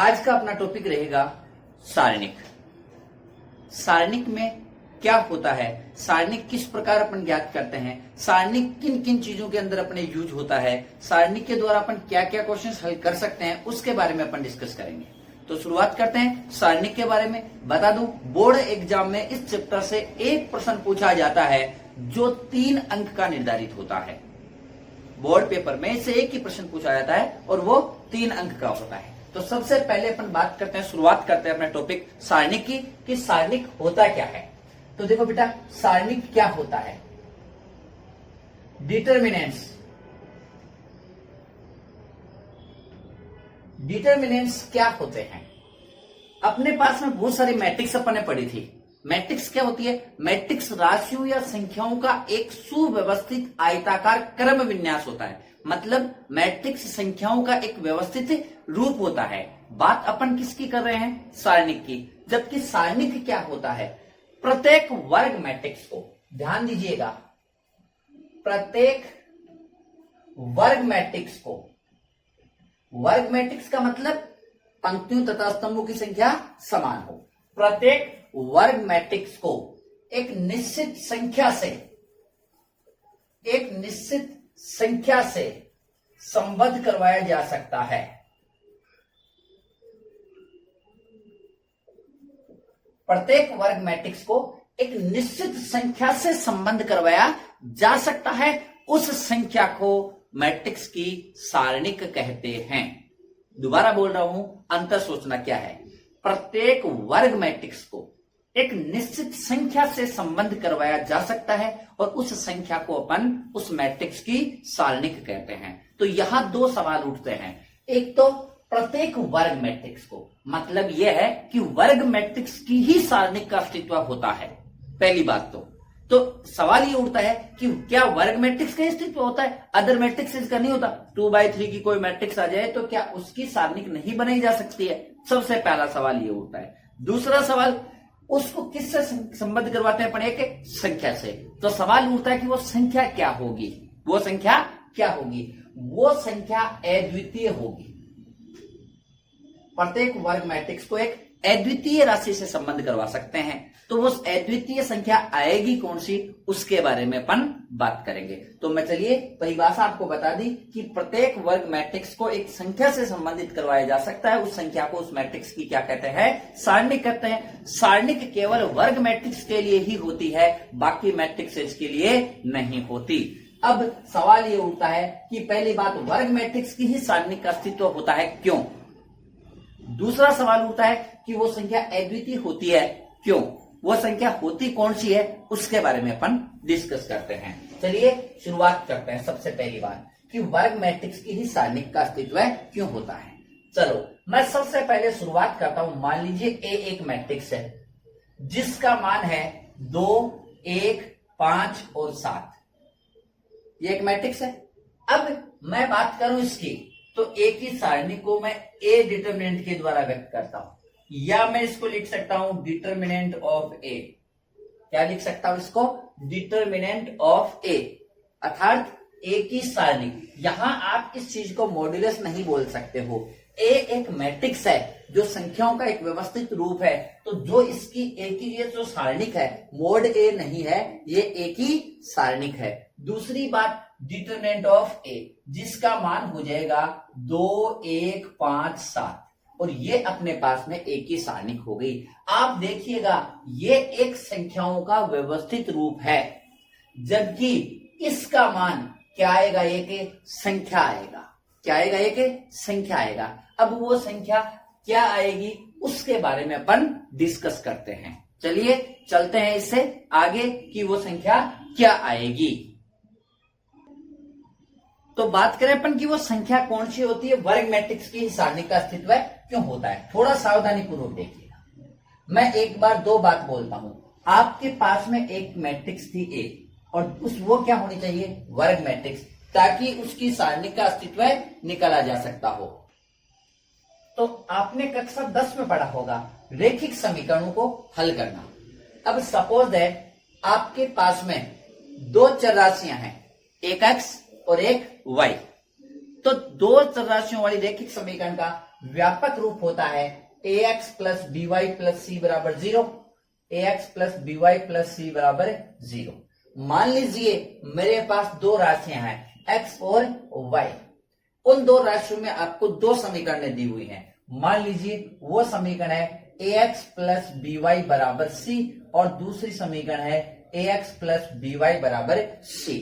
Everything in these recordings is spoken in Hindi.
आज का अपना टॉपिक रहेगा सारणिक। सारणिक में क्या होता है, सारणिक किस प्रकार अपन ज्ञात करते हैं, सारणिक किन किन चीजों के अंदर अपने यूज होता है, सारणिक के द्वारा अपन क्या क्या क्वेश्चंस हल कर सकते हैं, उसके बारे में अपन डिस्कस करेंगे। तो शुरुआत करते हैं सारणिक के बारे में। बता दूं, बोर्ड एग्जाम में इस चैप्टर से एक प्रश्न पूछा जाता है जो 3 अंक का निर्धारित होता है। बोर्ड पेपर में इससे एक ही प्रश्न पूछा जाता है और वो 3 अंक का होता है। तो सबसे पहले अपन बात करते हैं, शुरुआत करते हैं अपने टॉपिक सारणिक की, कि सारणिक होता क्या है। तो देखो बेटा, सारणिक क्या होता है। डिटर्मिनेंट्स क्या होते हैं। अपने पास में बहुत सारी मैट्रिक्स अपन ने पढ़ी थी। मैट्रिक्स क्या होती है? मैट्रिक्स राशियों या संख्याओं का एक सुव्यवस्थित आयताकार क्रम विन्यास होता है। मतलब मैट्रिक्स संख्याओं का एक व्यवस्थित रूप होता है। बात अपन किसकी कर रहे हैं? सारणिक की। जबकि सारणिक क्या होता है? प्रत्येक वर्ग मैट्रिक्स को, ध्यान दीजिएगा, प्रत्येक वर्ग मैट्रिक्स को, वर्ग मैट्रिक्स का मतलब पंक्तियों तथा स्तंभों की संख्या समान हो, प्रत्येक वर्ग मैट्रिक्स को एक निश्चित संख्या से संबद्ध करवाया जा सकता है। प्रत्येक वर्ग मैट्रिक्स को एक निश्चित संख्या से संबंध करवाया जा सकता है। उस संख्या को मैट्रिक्स की सारणिक कहते हैं। दोबारा बोल रहा हूं, अंतर सोचना क्या है। प्रत्येक वर्ग मैट्रिक्स को एक निश्चित संख्या से संबंध करवाया जा सकता है और उस संख्या को अपन उस मैट्रिक्स की सारणिक कहते हैं। तो यहां 2 सवाल उठते हैं। एक तो प्रत्येक वर्ग मैट्रिक्स को, मतलब यह है कि वर्ग मैट्रिक्स की ही सारणिक का अस्तित्व होता है। पहली बात तो सवाल ये उठता है कि क्या वर्ग मैट्रिक्स का अस्तित्व होता है, अदर मैट्रिक्स का नहीं होता। 2/3 की कोई मैट्रिक्स आ जाए तो क्या उसकी सारणिक नहीं बनाई जा सकती है? सबसे पहला सवाल ये उठता है। दूसरा सवाल, उसको किससे संबद्ध करवाते हैं अपन? एक संख्या से। तो सवाल उठता है कि वो संख्या क्या होगी? वो संख्या अद्वितीय होगी। प्रत्येक वर्ग मैट्रिक्स को एक अद्वितीय राशि से संबंध करवा सकते हैं। तो वो अद्वितीय संख्या आएगी कौन सी, उसके बारे में अपन बात करेंगे। तो मैं चलिए परिभाषा आपको बता दी कि प्रत्येक वर्ग मैट्रिक्स को एक संख्या से संबंधित करवाया जा सकता है। उस संख्या को, उस मैट्रिक्स की क्या कहते हैं? सारणिक कहते हैं। सारणिक केवल वर्ग मैट्रिक्स के लिए ही होती है, बाकी मैट्रिक्स के लिए नहीं होती। अब सवाल ये उठता है कि पहली बात, वर्ग मैट्रिक्स की ही सारणिक का अस्तित्व होता है, क्यों? दूसरा सवाल उठता है कि वो संख्या अद्वितीय होती है, क्यों? वो संख्या होती कौन सी है, उसके बारे में अपन डिस्कस करते हैं। चलिए शुरुआत करते हैं। सबसे पहली बात कि वर्ग मैट्रिक्स की ही सारणिक का अस्तित्व क्यों होता है। चलो मैं सबसे पहले शुरुआत करता हूं। मान लीजिए ए एक मैट्रिक्स है जिसका मान है 2, 1, 5 और 7। ये एक मैट्रिक्स है। अब मैं बात करूं इसकी, तो ए की सारणी को मैं ए डिटर्मिनेंट के द्वारा व्यक्त करता हूं, या मैं इसको लिख सकता हूं डिटर्मिनेंट ऑफ ए। क्या लिख सकता हूं इसको? डिटर्मिनेंट ऑफ ए, अर्थात ए की सारणी। यहां आप इस चीज को मॉड्यूलस नहीं बोल सकते हो। ए एक मैट्रिक्स है जो संख्याओं का एक व्यवस्थित रूप है। तो जो इसकी ए की ये जो सारणिक है, मोड ए नहीं है, ये ए की सारणिक है। दूसरी बात, डिटर्मिनेंट ऑफ ए, जिसका मान हो जाएगा 2, 1, 5, 7, और ये अपने पास में ए की सारणिक हो गई। आप देखिएगा, ये एक संख्याओं का व्यवस्थित रूप है, जबकि इसका मान क्या आएगा? एक संख्या आएगा। क्या आएगा? एक संख्या आएगा। अब वो संख्या क्या आएगी, उसके बारे में अपन डिस्कस करते हैं। चलिए चलते हैं इससे आगे कि वो संख्या क्या आएगी। तो बात करें अपन कि वो संख्या कौन सी होती है। वर्ग मैट्रिक्स की सारणिक का अस्तित्व क्यों होता है, थोड़ा सावधानी पूर्वक देखिएगा। मैं एक बार 2 बात बोलता हूं। आपके पास में एक मैट्रिक्स थी ए, और वो क्या होनी चाहिए? वर्ग मैट्रिक्स, ताकि उसकी सारणिक का अस्तित्व निकाला जा सकता हो। तो आपने कक्षा 10 में पढ़ा होगा रेखिक समीकरणों को हल करना। अब सपोज दैट आपके पास में 2 चर राशियां हैं, एक x और एक y। तो 2 चर राशियों वाली रेखिक समीकरण का व्यापक रूप होता है ax plus B Y plus C बराबर 0, ax plus B Y plus C बराबर 0। मान लीजिए मेरे पास दो राशियां हैं x और y, उन दो राशियों में आपको दो समीकरणें दी हुई हैं। मान लीजिए वो समीकरण है ax प्लस बी वाई बराबर c और दूसरी समीकरण है ax प्लस बी वाई बराबर c।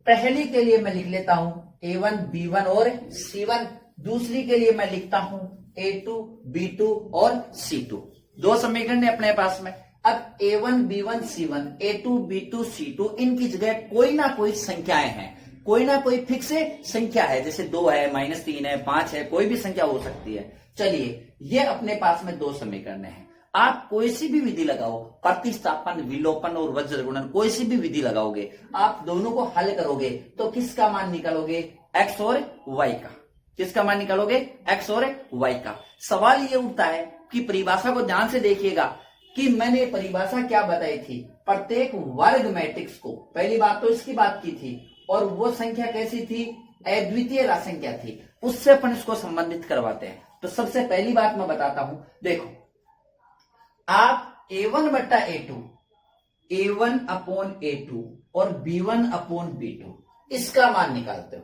पहली के लिए मैं लिख लेता हूं a1 b1 और c1, दूसरी के लिए मैं लिखता हूं a2 b2 और c2। दो समीकरण है अपने पास में। अब a1 b1 c1 a2 b2 c2, इनकी जगह कोई ना कोई संख्याएं हैं, कोई ना कोई फिक्स संख्या है, जैसे 2 है, -3 है, 5 है, कोई भी संख्या हो सकती है। चलिए ये अपने पास में दो समीकरण हैं। आप कोई सी भी विधि लगाओ, प्रतिस्थापन, विलोपन और वज्र गुणन, कोई सी भी विधि लगाओगे, आप दोनों को हल करोगे तो किसका मान निकालोगे? x और y का। किसका मान निकालोगे? x और y का। सवाल ये उठता है कि परिभाषा को ध्यान से देखिएगा कि मैंने परिभाषा क्या बताई थी, प्रत्येक वर्ग मैट्रिक्स को, पहली बात तो इसकी बात की थी, और वो संख्या कैसी थी? अद्वितीय राशि संख्या थी। उससे अपन इसको संबंधित करवाते हैं। तो सबसे पहली बात मैं बताता हूं, देखो आप a1 बट्टा a2, a1 अपॉन a2 और b1 अपॉन b2 इसका मान निकालते हो,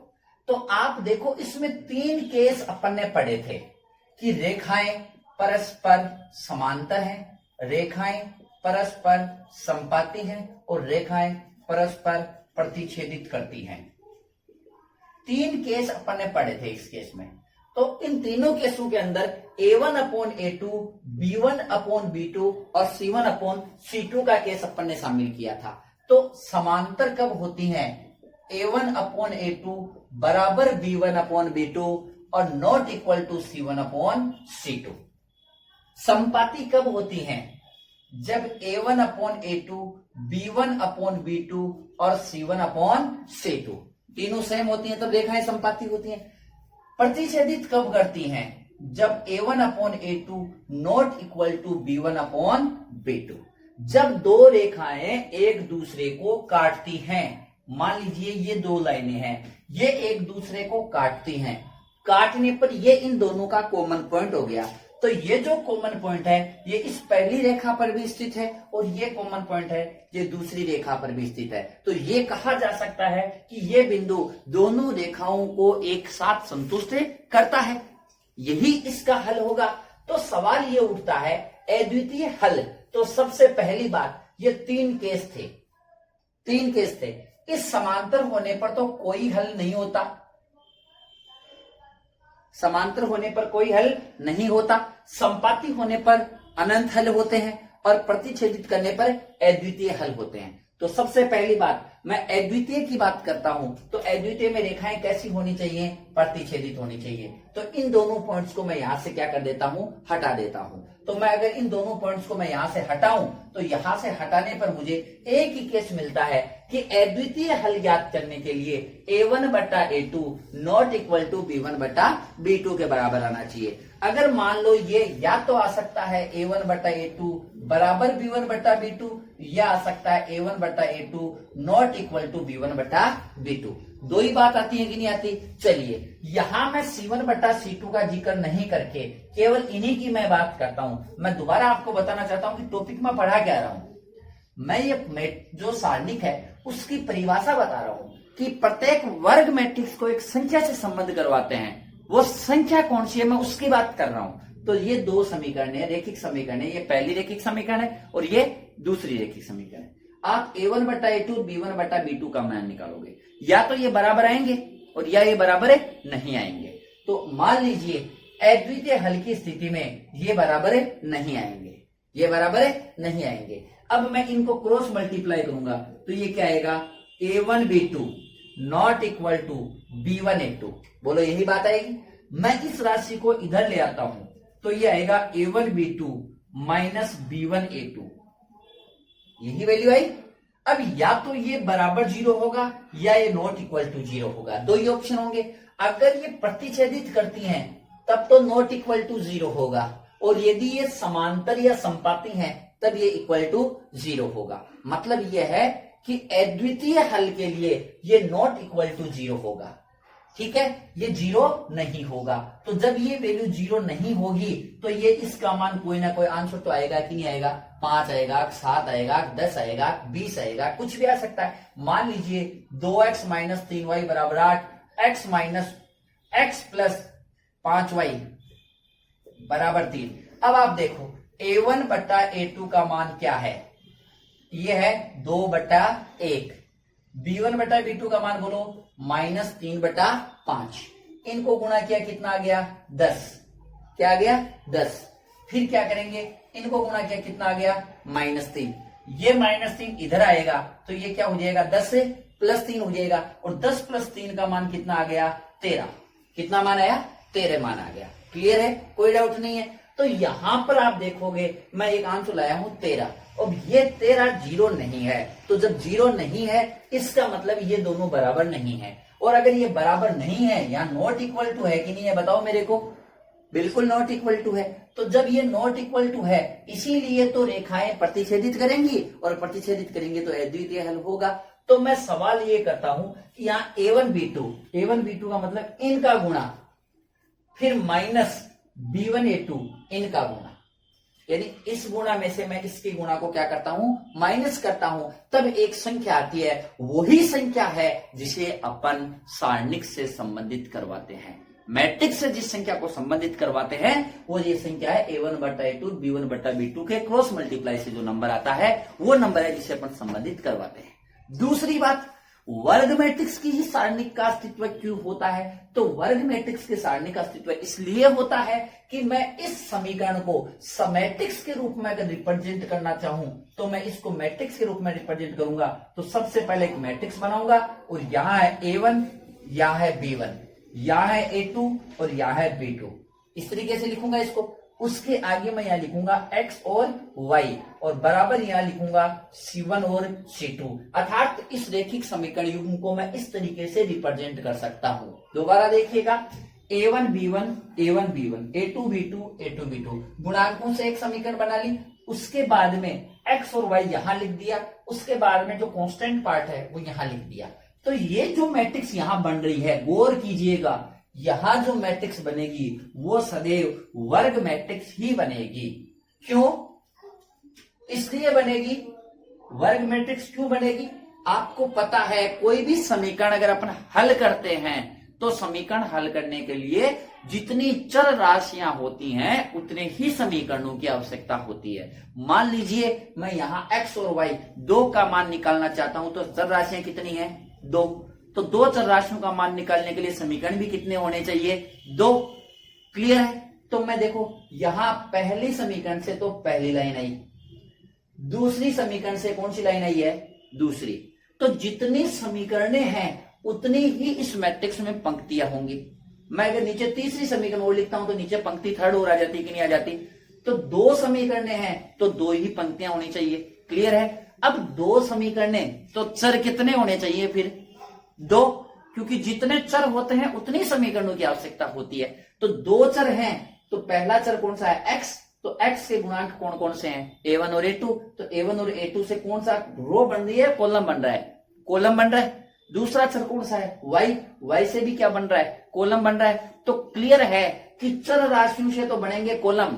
तो आप देखो इसमें तीन केस अपन ने पढ़े थे कि रेखाएं परस्पर समांतर हैं, रेखाएं परस्पर संपाती हैं और रेखाएं परस्पर प्रतिच्छेदित करती हैं। तीन केस अपन ने पढ़े थे इस केस में। तो इन तीनों केसों के अंदर a1 upon a2, b1 upon b2 और c1 अपॉन c2 का केस अपन ने शामिल किया था। तो समांतर कब होती हैं? a1 अपॉन a2 बराबर b1 अपॉन b2 और not equal to c1 upon c2। संपाती कब होती हैं? जब a1 upon a2, b1 upon b2 और c1 अपॉन c2 तीनों सेम होती हैं, तब रेखाएं संपाती होती हैं। प्रतिच्छेदित कब करती हैं? जब a1 upon a2 not equal to b1 upon b2, जब दो रेखाएं एक दूसरे को काटती हैं। मान लीजिए ये दो लाइनें हैं, ये एक दूसरे को काटती हैं, काटने पर ये इन दोनों का कॉमन पॉइंट हो गया। तो ये जो कॉमन पॉइंट है ये इस पहली रेखा पर भी स्थित है और ये कॉमन पॉइंट है ये दूसरी रेखा पर भी स्थित है। तो ये कहा जा सकता है कि ये बिंदु दोनों रेखाओं को एक साथ संतुष्ट करता है। यही इसका हल होगा। तो सवाल ये उठता है अद्वितीय हल। तो सबसे पहली बात, ये तीन केस थे। इस समांतर होने पर तो कोई हल नहीं होता, समांतर होने पर कोई हल नहीं होता, संपाती होने पर अनंत हल होते हैं और प्रतिच्छेदित करने पर अद्वितीय हल होते हैं। तो सबसे पहली बात, मैं अद्वितीय की बात करता हूं तो अद्वितीय में रेखाएं कैसी होनी चाहिए? प्रतिच्छेदित होनी चाहिए। तो इन दोनों पॉइंट्स को मैं यहां से क्या कर देता हूं? हटा देता हूं। तो मैं अगर इन दोनों पॉइंट्स को मैं यहां से हटाऊं तो यहां से हटाने पर मुझे एक ही केस मिलता है कि अद्वितीय हल ज्ञात करने के लिए a1 बट्टा a2 not equal to b1 बट्टा b2 के बराबर आना चाहिए। अगर मान लो ये या तो आ सकता है a1 बट्टा a2 बराबर b1 बट्टा b2, या आ सकता है a1 बट्टा a2 not equal to b1 बट्टा b2। दो ही बात आती है कि नहीं आती? चलिए यहां मैं c1 बट्टा c2 का जिक्र नहीं करके केवल इन्हीं की मैं बात करता हूं। मैं दोबारा आपको बताना चाहता हूं कि टॉपिक में पढ़ा क्या रहा हूं। मैं ये जो सारणिक है उसकी परिभाषा बता रहा हूं कि प्रत्येक वर्ग मैट्रिक्स को एक संख्या से संबंध करवाते हैं। वो संख्या कौन सी है मैं उसकी बात कर रहा हूं। तो ये दो समीकरण है, रेखिक समीकरण है। ये पहली रेखिक समीकरण है और ये दूसरी रेखिक समीकरण है। आप a1 बट्टा a2 b1 बट्टा b2 का मान निकालोगे, या तो ये बराबर आएंगे और या ये बराबर नहीं आएंगे। तो मान लीजिए अद्वितीय हल की स्थिति में ये बराबर नहीं आएंगे, ये बराबर नहीं आएंगे। अब मैं इनको क्रॉस मल्टीप्लाई करूंगा तो ये क्या आएगा? a1 b2 not equal to b1 a2। बोलो यही बात आएगी। मैं इस राशि को इधर ले आता हूं तो ये आएगा a1 b2 minus b1 a2, यही वैल्यू आई। अब या तो ये बराबर 0 होगा या ये नॉट इक्वल टू 0 होगा, दो ही ऑप्शन होंगे। अगर ये प्रतिच्छेदित करती हैं तब तो नॉट इक्वल टू 0 होगा, और यदि ये समांतर या संपाती हैं तब ये इक्वल टू 0 होगा। मतलब ये है कि अद्वितीय हल के लिए ये नॉट इक्वल टू 0 होगा। ठीक है, ये 0 नहीं होगा। तो जब ये वैल्यू 0 नहीं होगी तो ये इसका मान कोई ना कोई आंसर तो आएगा कि नहीं आएगा, 5 आएगा, 7 आएगा, 10 आएगा, 20 आएगा, कुछ भी आ सकता है। मान लीजिए 2x माइनस 3y बराबर 8, x minus x plus 5y बराबर 3। अब आप देखो a1 बटा a2 का मान क्या है, ये है 2 बटा 1। b1 बटा b2 का मान बोलो माइनस 3 बटा 5। इनको गुणा किया कितना आ गया, 10। क्या आ गया, 10। फिर क्या करेंगे, इनको गुणा किया कितना आ गया, माइनस 3। ये माइनस 3 इधर आएगा तो ये क्या हो जाएगा, 10 से प्लस 3 हो जाएगा। और 10 प्लस 3 का मान कितना आ गया, 13। कितना मान आया, 13 मान आ गया। क्लियर है, कोई डाउट नहीं है। तो यहां पर आप देखोगे मैं एक आंसर लाया हूं 13। अब ये 13 0 नहीं है, तो जब 0 नहीं है इसका मतलब ये दोनों बराबर नहीं है। और अगर ये बराबर नहीं है, यहाँ नॉट इक्वल टू है कि नहीं है, बताओ मेरे को। बिल्कुल नॉट इक्वल टू है। तो जब ये नॉट इक्वल टू है इसीलिए तो रेखाएं प्रतिच्छेदित करेंगी, और प्रतिच्छेदित करेंगे तो अद्वितीय हल होगा। तो मैं सवाल ये करता हूं कि यहाँ a1 b2 का मतलब इनका गुणा, फिर माइनस b1 a2 इनका गुणा, यानी इस गुणा में से मैं इसके गुणा को क्या करता हूं, माइनस करता हूं, तब एक संख्या आती है। वही संख्या है जिसे अपन सारणिक से संबंधित करवाते हैं। मैट्रिक्स से जिस संख्या को संबंधित करवाते हैं वो ये संख्या है a1 बटा a2 b1 बटा b2 के क्रॉस मल्टीप्लाई से जो नंबर आता है वो नंबर है जिसे अपन संबंधित करवाते हैं। दूसरी बात, वर्ग मैट्रिक्स की ही सारणिक का अस्तित्व क्यों होता है? तो वर्ग मैट्रिक्स के सारणिक का अस्तित्व इसलिए होता है कि मैं इस समीकरण को समैट्रिक्स के रूप में अगर रिप्रेजेंट करना चाहूं तो मैं इसको मैट्रिक्स के रूप में रिप्रेजेंट करूंगा। तो सबसे पहले एक मैट्रिक्स बनाऊंगा, और यहां है a1, यहां है b1, यहां है a2 और यहां है b2। इस तरीके से लिखूंगा इसको। उसके आगे मैं यहां लिखूंगा x और y, और बराबर यहां लिखूंगा c1 और c2। अर्थात इस रेखिक समीकरण युग्म को मैं इस तरीके से रिप्रेजेंट कर सकता हूं। दोबारा देखिएगा, a1 b1 a1 b1 a2 b2 a2 b2 गुणांकों से एक समीकरण बना ली। उसके बाद में x और y यहां लिख दिया। उसके बाद में जो कांस्टेंट पार्ट है वो यहां लिख दिया। तो ये जो मैट्रिक्स यहां बन रही है, गौर कीजिएगा, यहां जो मैट्रिक्स बनेगी वो सदैव वर्ग मैट्रिक्स ही बनेगी। क्यों? इसलिए बनेगी वर्ग मैट्रिक्स। क्यों बनेगी? आपको पता है कोई भी समीकरण अगर अपन हल करते हैं तो समीकरण हल करने के लिए जितनी चर राशियां होती हैं उतने ही समीकरणों की आवश्यकता होती है। मान लीजिए मैं यहां x और y 2 का मान निकालना चाहता हूं, तो चर राशियां कितनी हैं? 2। तो 2 चर राशियों का मान निकालने के लिए समीकरण भी कितने होने चाहिए? 2। क्लियर है? तो मैं देखो यहां पहली समीकरण से तो पहली लाइन आई, दूसरी समीकरण से कौन सी लाइन आई है? दूसरी। तो जितनी समीकरणें हैं उतनी ही इस मैट्रिक्स में पंक्तियां होंगी। मैं अगर नीचे तीसरी समीकरण और लिखता हूं तो नीचे पंक्ति थर्ड और आ जाती कि नहीं आ जाती? तो 2 समीकरणें हैं तो 2 ही पंक्तियां होनी चाहिए। क्लियर है? अब 2 समीकरणें तो चर कितने होने चाहिए फिर? 2, क्योंकि जितने चर होते हैं उतनी समीकरणों की आवश्यकता होती है। तो 2 चर हैं तो पहला चर कौन सा है? x। तो x के गुणांक कौन कौन से हैं? a1 और a2। तो a1 और a2 से कौन सा रो बन रही है? कॉलम बन रहा है। कॉलम बन रहा है। दूसरा चर कौन सा है? y से भी क्या बन रहा है? कॉलम बन रहा है। तो क्लियर है कि चर राशियों से तो बनेंगे कॉलम,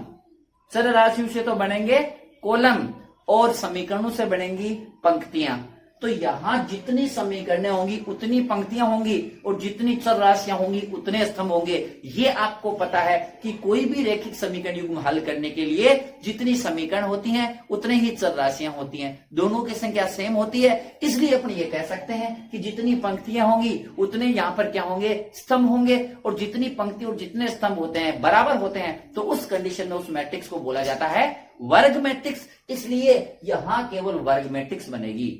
चर राशियों से तो बनेंगे कॉलम, और समीकरणों से बनेंगी पंक्तियां। तो यहां जितनी समीकरणें होंगी उतनी पंक्तियां होंगी, और जितनी चर राशियां होंगी उतने स्तंभ होंगे। ये आपको पता है कि कोई भी रैखिक समीकरण युग्म हल करने के लिए जितनी समीकरण होती हैं उतने ही चर राशियां होती हैं। दोनों की संख्या सेम होती है, इसलिए अपन ये कह सकते हैं कि जितनी पंक्तियां होंगी उतने यहां पर क्या होंगे? स्तंभ होंगे। और जितनी पंक्ति और जितने स्तंभ होते हैं बराबर होते हैं तो उस कंडीशन में उस मैट्रिक्स को बोला जाता है वर्ग मैट्रिक्स। इसलिए यहां केवल वर्ग मैट्रिक्स बनेगी।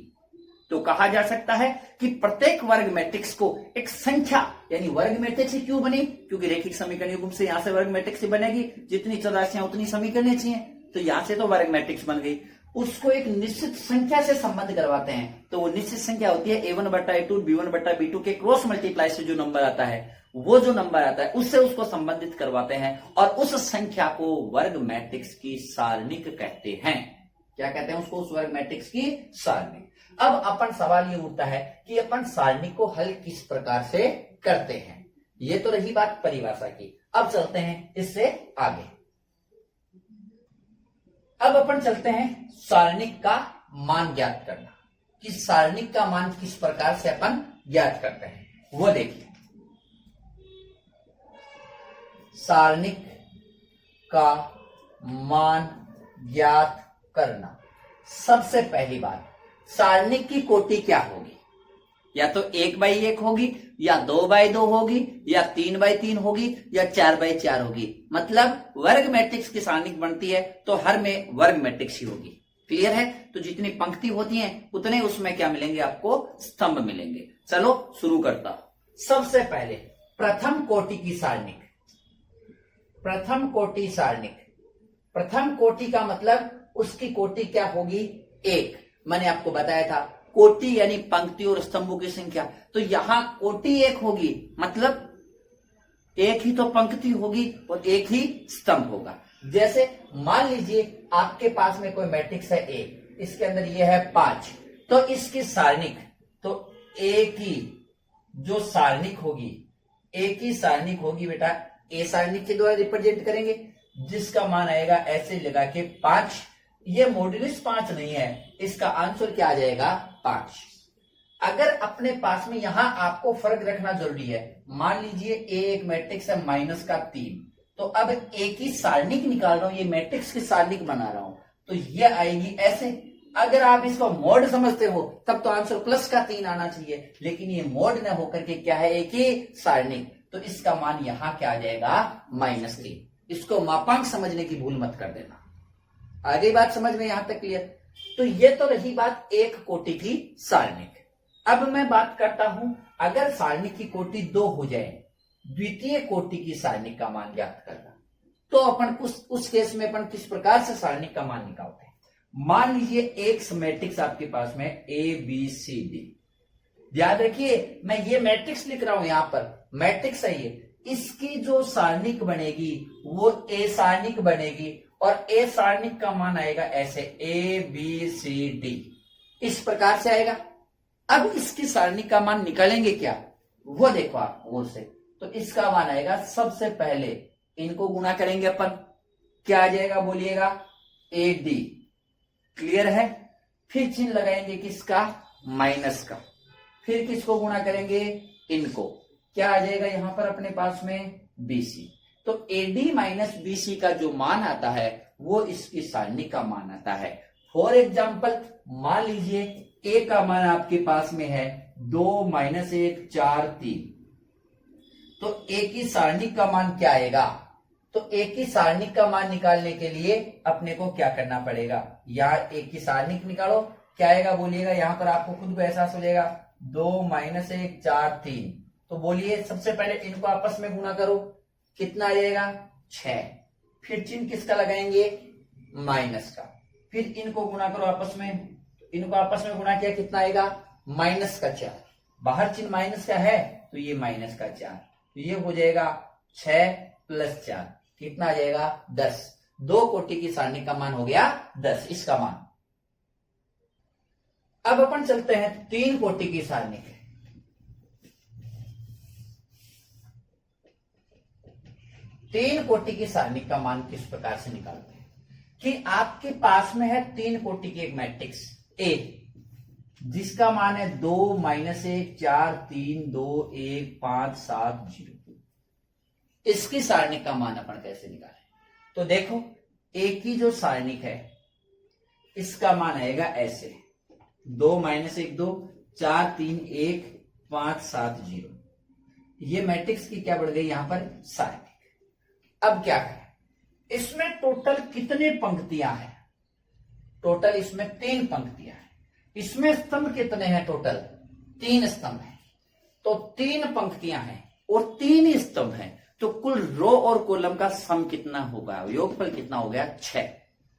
तो कहा जा सकता है कि प्रत्येक वर्ग मैट्रिक्स को एक संख्या, यानी वर्ग मैट्रिक्स क्यों बनी? क्योंकि रैखिक समीकरण युग्म से यहां से वर्ग मैट्रिक्स बनेगी। जितनी चर राशियां उतनी समीकरणें चाहिए, तो यहां से तो वर्ग मैट्रिक्स बन गई। उसको एक निश्चित संख्या से संबंध करवाते हैं, तो वो निश्चित संख्या होती है a1 बटा a2 b1 बटा b2 के क्रॉस मल्टीप्लाई से जो नंबर आता है, वो जो नंबर आता है उससे उसको संबंधित करवाते हैं, और उस संख्या को वर्ग मैट्रिक्स की सारणिक कहते हैं। क्या कहते हैं उसको? उस वर्ग मैट्रिक्स की सारणिक। अब अपन सवाल ये उठता है कि अपन सारणिक को हल किस प्रकार से करते हैं। ये तो रही बात परिभाषा की। अब चलते हैं इससे आगे। अब अपन चलते हैं सारणिक का मान ज्ञात करना, कि सारणिक का मान किस प्रकार से अपन ज्ञात करते हैं वो देखिए। सारणिक का मान ज्ञात करना, सबसे पहली बात, सारणिक की कोटि क्या होगी? या तो 1/1 होगी, या 2/2 होगी, या 3/3 होगी, या 4/4 होगी। मतलब वर्ग मैट्रिक्स की सारणिक बनती है तो हर में वर्ग मैट्रिक्स ही होगी। क्लियर है? तो जितनी पंक्ति होती हैं उतने उसमें क्या मिलेंगे? आपको स्तंभ मिलेंगे। चलो शुरू करता हूं। सबसे पहले प्रथम कोटि की सारणिक, प्रथम कोटि सारणिक। प्रथम कोटि का मतलब उसकी कोटि क्या होगी? 1। मैंने आपको बताया था कोटि यानी पंक्ति और स्तंभों की संख्या, तो यहां कोटि 1 होगी, मतलब एक ही तो पंक्ति होगी और एक ही स्तंभ होगा। जैसे मान लीजिए आपके पास में कोई मैट्रिक्स है A, इसके अंदर ये है 5, तो इसकी सारणिक तो एक ही जो सारणिक होगी, एक ही सारणिक होगी बेटा, ए सारणिक के द्वारा रिप्रेजेंट करेंगे, जिसका मान आएगा ऐसे लगा के 5। ये मॉड्यूलस 5 नहीं है, इसका आंसर क्या आ जाएगा? 5। अगर अपने पास में यहां आपको फर्क रखना जरूरी है, मान लीजिए ए एक मैट्रिक्स है -3, तो अब एक ही सारणिक निकाल रहा हूं, ये मैट्रिक्स की सारणिक बना रहा हूं, तो ये आएगी ऐसे। अगर आप इसको मोड समझते हो तब तो आंसर +3 आना चाहिए, लेकिन ये मोड न होकर के क्या है? एक ही सारणिक, तो इसका मान यहां क्या आ जाएगा? -3। इसको मापांक समझने की भूल मत कर देना। आगे बात समझ में यहां तक क्लियर? तो ये तो रही बात एक कोटि की सारणिक। अब मैं बात करता हूं, अगर सारणिक की कोटि 2 हो जाए, द्वितीय कोटि की सारणिक का मान ज्ञात करना, तो अपन उस केस में अपन किस प्रकार से सारणिक का मान निकालते हैं? मान लीजिए एक मैट्रिक्स आपके पास में ABCD, ध्यान रखिए मैं ये मैट्रिक्स लिख रहा हूं, यहां पर मैट्रिक्स है ये, इसकी जो सारणिक बनेगी वो A सारणिक बनेगी, और A सारणिक का मान आएगा ऐसे ABCD, इस प्रकार से आएगा। अब इसकी सारणिक का मान निकालेंगे क्या, वो देखो आप वो से, तो इसका मान आएगा, सबसे पहले इनको गुणा करेंगे अपन, क्या आ जाएगा बोलिएगा? AD। क्लियर है? फिर चिन्ह लगाएंगे किसका? माइनस का। फिर किसको गुणा करेंगे? इनको। क्या आ जाएगा यहां पर अपने पास में? BC। तो AD माइनस BC का जो मान आता है वो इसकी सारणिक का मान आता है। फॉर एग्जाम्पल मान लीजिए A का मान आपके पास में है 2 - 1 4 3, तो A की सारणिक का मान क्या आएगा? तो A की सारणिक का मान निकालने के लिए अपने को क्या करना पड़ेगा? यहाँ A की सारणिक निकालो, क्या आएगा बोलिएगा? यहां पर आपको खुद को एहसास हो जाएगा, 2 - 1 4 3, तो बोलिए सबसे पहले इनको आपस में गुणा करो, कितना आ जाएगा? 6। फिर चिन्ह किसका लगाएंगे? माइनस का। फिर इनको गुणा करो आपस में, इनको आपस में गुणा किया, कितना आएगा? -4। बाहर चिन्ह माइनस का है तो ये -4, तो ये हो जाएगा 6 + 4, कितना आ जाएगा? 10। 2 कोटि की सारणिक का मान हो गया 10, इसका मान। अब अपन चलते हैं 3 कोटि की सारणिक। 3 कोटि की सारणिक का मान किस प्रकार से निकालते हैं? कि आपके पास में है 3 कोटि की एक मैट्रिक्स A, जिसका मान है 2 - 1 4 3 2 1 5 7 0। इसकी सारणिक का मान अपन कैसे निकालें? तो देखो A की जो सारणिक है इसका मान आएगा ऐसे, 2 - 1 2 4 3 1 5 7 0। ये मैट्रिक्स की क्या बढ़ गई यहां पर? सारणिक। अब क्या करें? इसमें टोटल कितने पंक्तियां हैं? टोटल इसमें 3 पंक्तियां हैं। इसमें स्तंभ कितने हैं? टोटल 3 स्तंभ हैं। तो 3 पंक्तियां हैं और 3 ही स्तंभ हैं, तो कुल रो और कॉलम का सम कितना होगा? योगफल कितना हो गया? 6।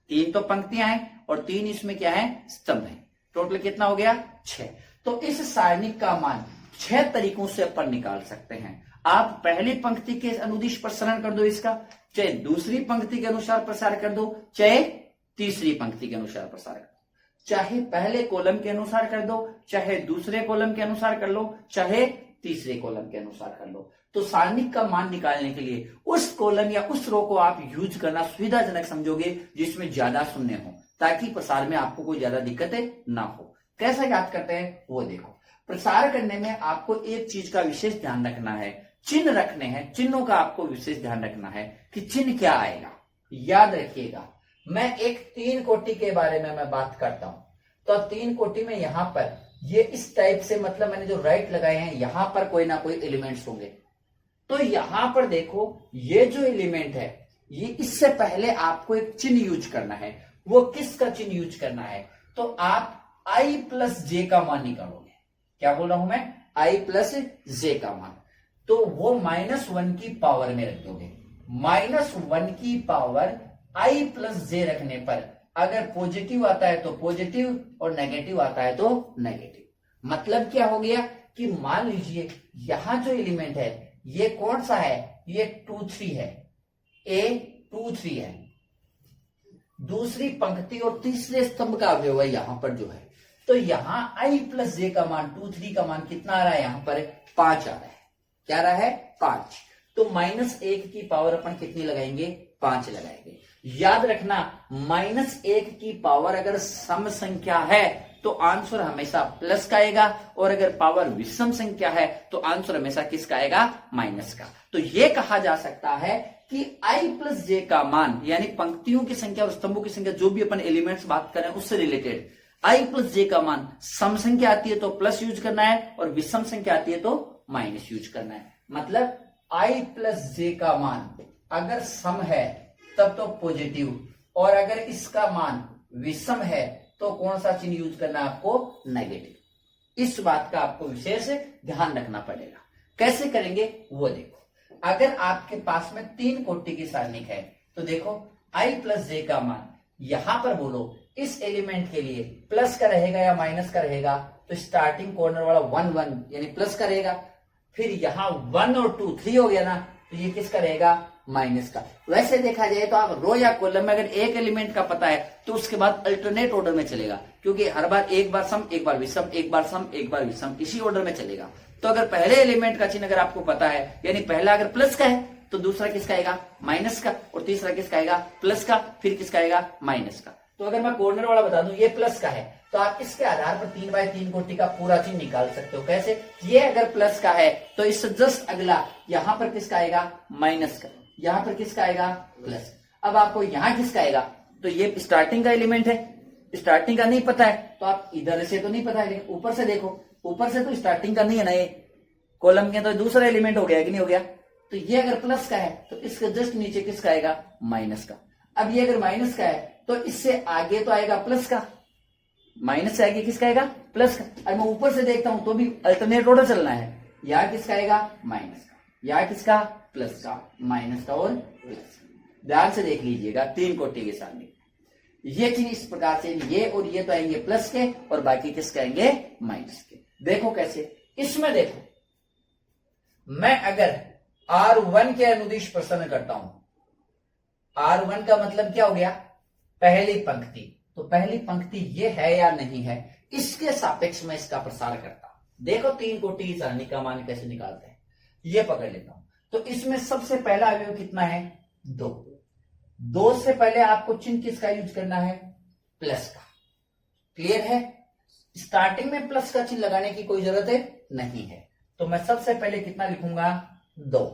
3 तो पंक्तियां हैं और 3 इसमें क्या है? स्तंभ है। टोटल कितना हो गया? 6। तो इस सारणिक का मान 6 तरीकों से अपन निकाल सकते हैं। आप पहली पंक्ति के अनुदिश प्रसारण कर दो इसका, चाहे दूसरी पंक्ति के अनुसार प्रसार कर दो, चाहे तीसरी पंक्ति के अनुसार प्रसार कर दो, चाहे पहले कॉलम के अनुसार कर दो, चाहे दूसरे कॉलम के अनुसार कर लो, चाहे तीसरे कॉलम के अनुसार कर लो। तो सारणिक का मान निकालने के लिए उस कॉलम या उस रो को आप यूज करना सुविधाजनक समझोगे जिसमें ज्यादा शून्य हो, ताकि प्रसार में आपको कोई ज्यादा दिक्कतें ना हो। कैसे याद करते हैं वो देखो। प्रसार करने में आपको एक चीज का विशेष ध्यान रखना है, चिन्ह रखने हैं। चिन्हों का आपको विशेष ध्यान रखना है कि चिन्ह क्या आएगा। याद रखिएगा, मैं एक 3 कोटि के बारे में मैं बात करता हूं, तो 3 कोटि में यहां पर ये इस टाइप से, मतलब मैंने जो राइट लगाए हैं यहां पर कोई ना कोई एलिमेंट्स होंगे। तो यहां पर देखो ये जो एलिमेंट है, ये इससे पहले आपको एक चिन्ह यूज करना है। वो किसका चिन्ह यूज करना है? तो आप i प्लस जे का मान निकालोगे। क्या बोल रहा हूं मैं? i प्लस जे का मान। तो वो -1 की पावर में रख दोगे। -1 की पावर i प्लस जे रखने पर अगर पॉजिटिव आता है तो पॉजिटिव और नेगेटिव आता है तो नेगेटिव। मतलब क्या हो गया कि मान लीजिए यहां जो एलिमेंट है ये कौन सा है? ये 2 3 है, a 2 3 है। दूसरी पंक्ति और तीसरे स्तंभ का अवयव है यहां पर जो है। तो यहां i प्लस जे का मान 2 3 का मान कितना आ रहा है? यहां पर 5 आ रहा है। क्या आ रहा है? 5। तो -1 की पावर अपन कितनी लगाएंगे? 5 लगाएंगे। याद रखना, -1 की पावर अगर सम संख्या है तो आंसर हमेशा प्लस का आएगा, और अगर पावर विषम संख्या है तो आंसर हमेशा किसका आएगा? माइनस का। तो यह कहा जा सकता है कि i प्लस जे का मान, यानी पंक्तियों की संख्या और स्तंभों की संख्या, जो भी अपन एलिमेंट्स बात करें उससे रिलेटेड, i प्लस जे का मान सम संख्या आती है तो प्लस यूज करना है, और विषम संख्या आती है तो माइनस यूज करना है। मतलब i प्लस जे का मान अगर सम है तब तो पॉजिटिव, और अगर इसका मान विषम है तो कौन सा चिन्ह यूज करना है आपको? नेगेटिव। इस बात का आपको विशेष ध्यान रखना पड़ेगा। कैसे करेंगे वो देखो। अगर आपके पास में 3 कोटि की सारणिक है तो देखो i प्लस जे का मान यहां पर बोलो इस एलिमेंट के लिए प्लस का रहेगा या माइनस का रहेगा? तो स्टार्टिंग कॉर्नर वाला 1 1 यानी प्लस का रहेगा। फिर यहां 1 और 2 3 हो गया ना, तो ये किसका रहेगा? माइनस का। वैसे देखा जाए तो आप रो या कॉलम में अगर एक एलिमेंट का पता है तो उसके बाद अल्टरनेट ऑर्डर में चलेगा, क्योंकि हर बार एक बार सम एक बार विषम, एक बार सम एक बार विषम, इसी ऑर्डर में चलेगा। तो अगर पहले एलिमेंट का चिन्ह अगर आपको पता है, यानी पहला अगर प्लस का है तो दूसरा किसका आएगा? माइनस का, और तीसरा किसका आएगा? प्लस का, फिर किसका आएगा? माइनस का। तो अगर मैं कॉर्नर वाला बता दूं ये प्लस का है, तो आप इसके आधार पर 3 बाय 3 कोटि का पूरा चिन्ह निकाल सकते हो। कैसे? ये अगर प्लस का है तो इससे जस्ट अगला यहां पर किसका आएगा? माइनस का। यहां पर किसका आएगा? प्लस। अब आपको यहां किसका आएगा? तो ये स्टार्टिंग का एलिमेंट है, स्टार्टिंग का नहीं पता है तो आप इधर से तो नहीं पता है, लेकिन ऊपर से देखो, ऊपर से तो स्टार्टिंग का नहीं है ना, ये कॉलम के तो दूसरा एलिमेंट हो गया कि नहीं हो गया? तो ये अगर प्लस का है तो इसके जस्ट नीचे किसका आएगा? माइनस का। अब ये अगर माइनस का है तो इससे आगे तो आएगा प्लस का, माइनस से आगे किसका आएगा? प्लस का। अब मैं ऊपर से देखता हूं तो भी अल्टरनेट ऑर्डर चलना है। यहां किसका आएगा? माइनस का। यहां किसका? प्लस का, माइनस का और प्लस। ध्यान से देख लीजिएगा 3 कोटि के सामने ये चीज इस प्रकार से, ये और ये तो आएंगे प्लस के और बाकी किसके आएंगे? माइनस के। देखो कैसे, इसमें देखो मैं अगर R1 के अनुदिश प्रसन्न करता हूं, R1 का मतलब क्या हो गया? पहली पंक्ति। तो पहली पंक्ति ये है या नहीं है, इसके सापेक्ष में इसका प्रसार करता हूं। देखो 3 कोटि की सारणी का मान कैसे निकालते हैं, ये पकड़ लेता हूं। तो इसमें सबसे पहला अवयव कितना है? 2। 2 से पहले आपको चिन्ह किसका यूज करना है? प्लस का। क्लियर है? स्टार्टिंग में प्लस का चिन्ह लगाने की कोई जरूरत नहीं है। तो मैं सबसे पहले कितना लिखूंगा? 2।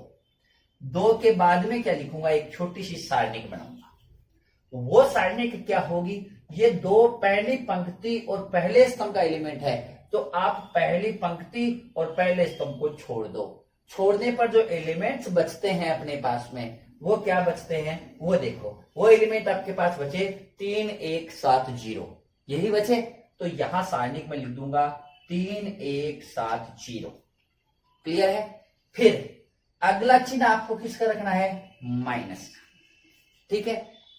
2 के बाद में क्या लिखूंगा? एक छोटी सी सारणिक बनाऊंगा। वो सारणिक क्या होगी? ये 2 पहली पंक्ति और पहले स्तंभ का एलिमेंट है, तो आप पहली पंक्ति और पहले स्तंभ को छोड़ दो। छोड़ने पर जो एलिमेंट्स बचते हैं अपने पास में, वो क्या बचते हैं वो देखो। वो एलिमेंट आपके पास बचे 3 1 7 0, यही बचे। तो यहां सारणिक में लिख दूंगा 3 1 7 0। क्लियर है? फिर अगला चिन्ह आपको किसका रखना है? माइनस का। ठीक है,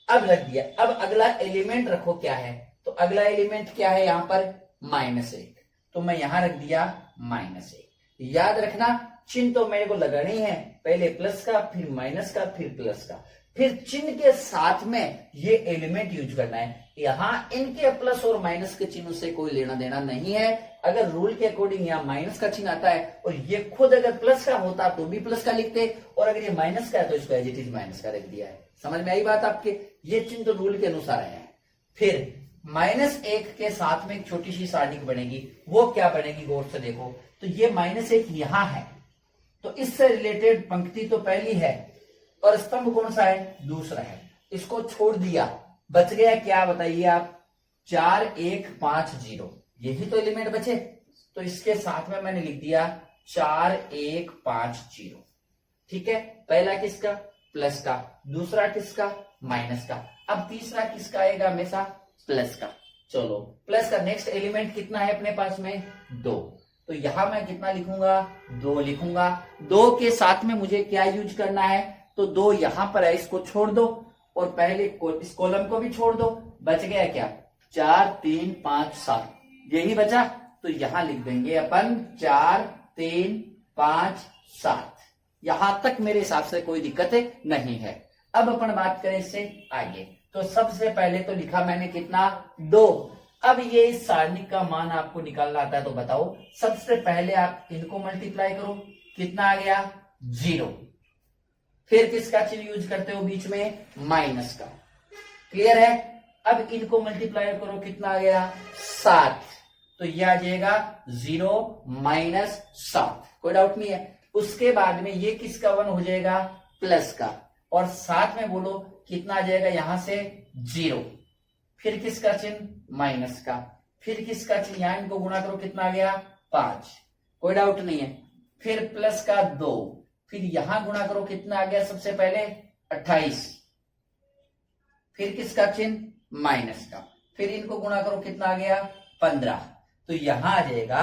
अब रख दिया। अब अगला एलिमेंट रखो क्या है? तो अगला एलिमेंट क्या है यहां पर? -1। तो मैं यहां रख दिया -1। याद रखना चिन्ह तो मेरे को लगाना ही है, पहले प्लस का, फिर माइनस का, फिर प्लस का, फिर चिन्ह के साथ में ये एलिमेंट यूज करना है। यहां इनके प्लस और माइनस के चिन्ह से कोई लेना देना नहीं है। अगर रूल के अकॉर्डिंग यहाँ माइनस का चिन्ह आता है और ये खुद अगर प्लस का होता तो भी प्लस का लिखते, और अगर ये माइनस का है तो इसको एज इट इज माइनस का रख दिया है। समझ में आई बात आपके? ये चिन्ह तो रूल के अनुसार है। फिर -1 के साथ में एक छोटी सी सारणी बनेगी, वो क्या बनेगी गौर से देखो। तो ये -1 यहां है, तो इससे रिलेटेड पंक्ति तो पहली है और स्तंभ कौन सा है? दूसरा है। इसको छोड़ दिया, बच गया क्या बताइए आप? 4 1 5 0, यही तो एलिमेंट बचे। तो इसके साथ में मैंने लिख दिया 4 1 5 0। ठीक है, पहला किसका? प्लस का, दूसरा किसका? माइनस का। अब तीसरा किसका आएगा? हमेशा प्लस का। चलो प्लस का नेक्स्ट एलिमेंट कितना है अपने पास में? 2। तो यहां मैं कितना लिखूंगा? 2 लिखूंगा। 2 के साथ में मुझे क्या यूज करना है? तो 2 यहां पर है, इसको छोड़ दो और पहले इस कॉलम को भी छोड़ दो। बच गया क्या? 4 3 5 7, यही बचा। तो यहां लिख देंगे अपन 4 3 5 7। यहां तक मेरे हिसाब से कोई दिक्कत नहीं है। अब अपन बात करें इससे आगे। तो सबसे पहले तो लिखा मैंने कितना? 2। अब ये इस सारणी का मान आपको निकालना आता है, तो बताओ। सबसे पहले आप इनको मल्टीप्लाई करो, कितना आ गया? 0। फिर किसका चिन्ह यूज करते हो बीच में? माइनस का। क्लियर है? अब इनको मल्टीप्लाई करो, कितना आ गया? 7। तो यह आ जाएगा 0 -7, कोई डाउट नहीं है। उसके बाद में ये किसका 1 हो जाएगा? प्लस का, और साथ में बोलो कितना आ जाएगा? यहां से 0। फिर किसका चिन्ह? माइनस का। फिर किसका चिन्ह? यहां इनको गुणा करो, कितना आ गया? 5, कोई डाउट नहीं है। फिर प्लस का 2, फिर यहां गुणा करो, कितना आ गया? सबसे पहले 28। फिर किसका चिन्ह? माइनस का। फिर इनको गुणा करो, कितना आ गया? 15। तो यहां आ जाएगा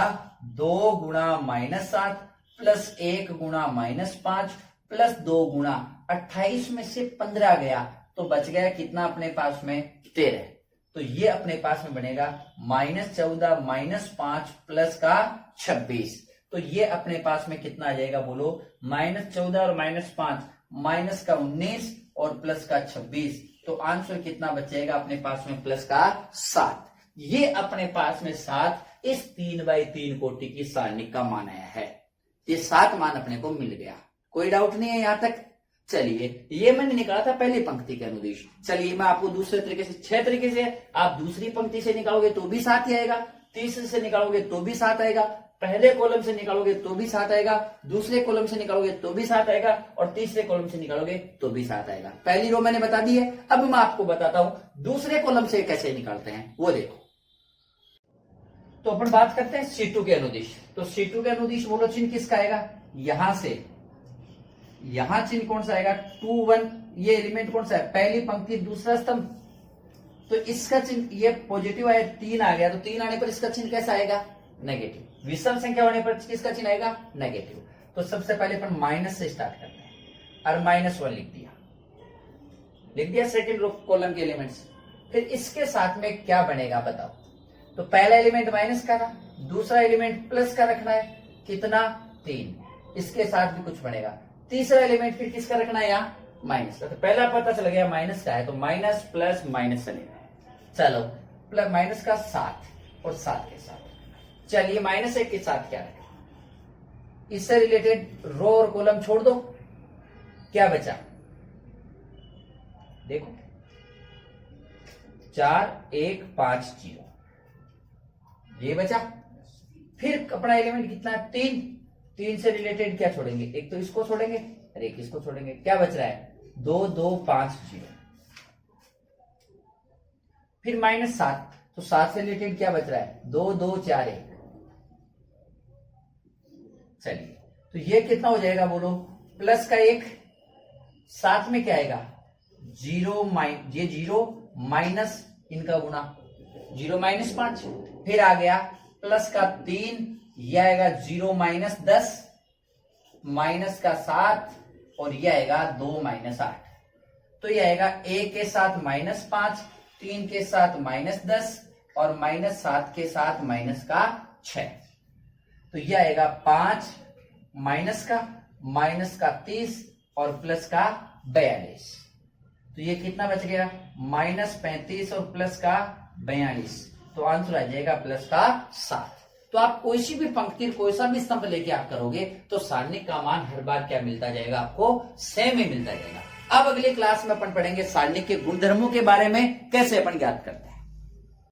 2 गुणा -7 प्लस 1 गुणा -5 प्लस 2 गुणा 28 में से 15 गया, तो बच गया कितना अपने पास में? 13। तो ये अपने पास में बनेगा -14 -5 प्लस का 26। तो ये अपने पास में कितना आ जाएगा बोलो? -14 और -5 माइनस का 19 और प्लस का 26। तो आंसर कितना बचेगा अपने पास में? प्लस का 7। ये अपने पास में 7 इस 3x3 कोटि की सारणी का मान आया है। ये 7 मान अपने को मिल गया, कोई डाउट नहीं है यहां तक। चलिए, ये मैंने निकाला था पहली पंक्ति के अनुदेश। चलिए मैं आपको दूसरे तरीके से, 6 तरीके से आप दूसरी पंक्ति से निकालोगे तो भी 7 ही आएगा, तीसरे से निकालोगे तो भी 7 आएगा, पहले कॉलम से निकालोगे तो भी 7 आएगा, दूसरे कॉलम से निकालोगे तो भी 7 आएगा, और तीसरे कॉलम से निकालोगे तो भी 7 आएगा। पहली रो मैंने बता दी है। अब मैं आपको बताता हूं दूसरे कॉलम से कैसे निकालते हैं, वो देखो। तो अपन बात करते हैं C2 के अनुदिश। तो C2 के अनुदिश बोलो चिन्ह किसका आएगा? यहां से यहां चिन्ह कौन सा आएगा? 2 1। ये एलिमेंट कौन सा है? पहली पंक्ति दूसरा स्तंभ। तो इसका चिन्ह ये पॉजिटिव आया, 3 आ गया, तो 3 आने पर इसका चिन्ह कैसा आएगा? नेगेटिव। विषम संख्या होने पर किसका चिन्ह आएगा? नेगेटिव। तो सबसे पहले अपन माइनस से स्टार्ट करते हैं, और -1 लिख दिया सेकंड कॉलम के एलिमेंट्स। फिर इसके साथ में क्या बनेगा बताओ? तो पहला एलिमेंट माइनस का था, दूसरा एलिमेंट प्लस का रखना है, कितना? 3। इसके साथ भी कुछ बनेगा। तीसरा एलिमेंट फिर किसका रखना है? यहाँ माइनस का। तो पहला पता चल गया माइनस का है, तो माइनस प्लस माइनस चलेगा। चलो प्लस माइनस का 7 और 7 के साथ। चलिए -1 के साथ क्या रखें? इससे रिलेटेड रो और कॉलम छोड़ दो, क्या बचा? देखो 4 1 5 0, ये बचा। फिर अपना एलिमेंट कितना है? 3 से रिलेटेड क्या छोड़ेंगे? एक तो इसको छोड़ेंगे और एक इसको छोड़ेंगे, क्या बच रहा है? 2 2 5 0। फिर -7, तो 7 से रिलेटेड क्या बच रहा है? 2 2 4 1। चलिए, तो ये कितना हो जाएगा बोलो? प्लस का 1, साथ में क्या आएगा? 0 ये 0 माइनस इनका गुणा 0 -5। फिर आ गया प्लस का 3, यह आएगा 0 -10 माइनस का 7, और यह आएगा 2 -8। तो यह आएगा 1 के साथ -5, 3 के साथ -10 और -7 के साथ माइनस का 6। तो यह आएगा 5 माइनस का 30 और प्लस का 42। तो ये कितना बच गया, -35 और प्लस का 42, तो आंसर आ जाएगा प्लस का 7। तो आप कोई सी भी पंक्ति, कोई सा भी स्तंभ लेके आप करोगे तो सारणी का मान हर बार क्या मिलता जाएगा, आपको सेम ही मिलता जाएगा। अब अगली क्लास में अपन पढ़ेंगे सारणी के गुणधर्मों के बारे में, कैसे अपन ज्ञात करते हैं।